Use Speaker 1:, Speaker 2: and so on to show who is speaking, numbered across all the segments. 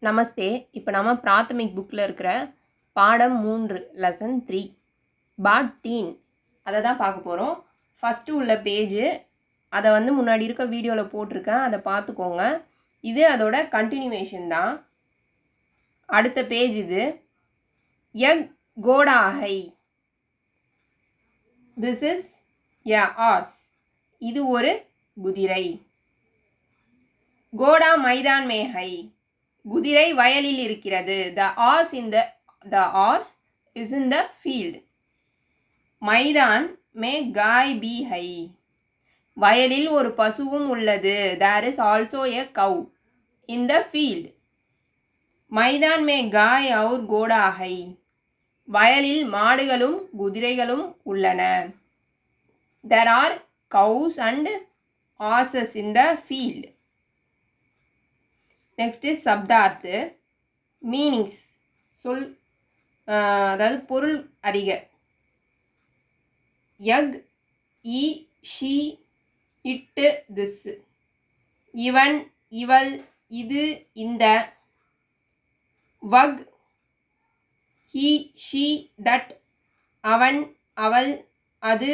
Speaker 1: நமஸ்தே. இப்போ நம்ம பிராத்தமிக் புக்கில் இருக்கிற பாடம் 3 லெசன் 3 பாட் 3 அதை தான் பார்க்க போகிறோம். ஃபஸ்ட்டு உள்ள பேஜு அதை முன்னாடி இருக்க வீடியோவில் போட்டிருக்கேன், அதை பார்த்துக்கோங்க. இது அதோட கண்டினியூவேஷன் தான். அடுத்த பேஜ் இது. யக் கோடாஹை, திஸ் இஸ் எ ஆர்ஸ், இது ஒரு குதிரை. கோடா மைதான் மே ஹை, குதிரை வயலில் இருக்கிறது. The horse is in the field. Maidan மே காய் பி ஹை, வயலில் ஒரு பசுவும் உள்ளது. There is also a cow in the field. Maidan மே காய் और கோடா ஹை, வயலில் மாடுகளும் குதிரைகளும் உள்ளன. There are cows and horses in the field. Next is சப்தார்த்து, மீனிங்ஸ், சொல், அதாவது பொருள் அறிக. யக், இ, ஷி, இட்டு, திஸ், இவன், இவள், இது, இந்த. வக், ஹி, ஷி, தட், அவன், அவள், அது,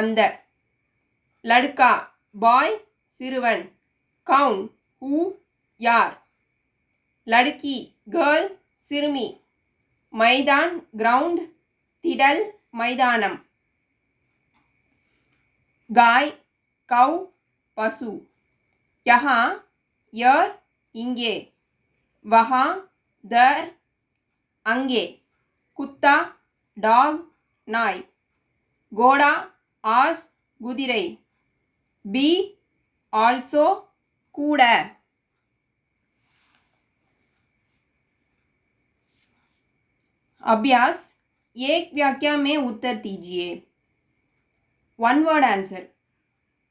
Speaker 1: அந்த. லடுக்கா, பாய், சிறுவன். கவுன், ஹூ, யார். லடுக்கி, கேர்ள், சிறுமி. மைதான், கிரவுண்ட், திடல், மைதானம். காய், கவ், பசு. யஹா, யர், இங்கே. வஹா, தர், அங்கே. குத்தா, டாக், நாய். கோடா, ஆஸ், குதிரை. பி, ஆல்சோ, கூட. अभ्यास, एक व्याख्या में उत्तर दीजिए. वन वर्ड आंसर,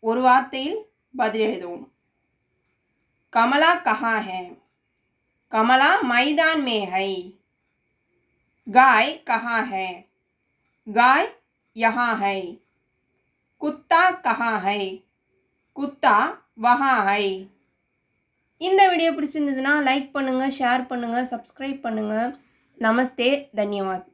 Speaker 1: ஒரு வார்த்தையில் பதில் எழுதவும். कमला कहाँ है? कमला मैदान में है. गाय कहाँ है? गाय यहाँ है. कुत्ता कहाँ है? कुत्ता वहाँ है. இந்த வீடியோ பிடிச்சிருந்ததுன்னா லைக் பண்ணுங்கள், ஷேர் பண்ணுங்கள், சப்ஸ்கிரைப் பண்ணுங்கள். நமஸ்தே, தன்யவாத்.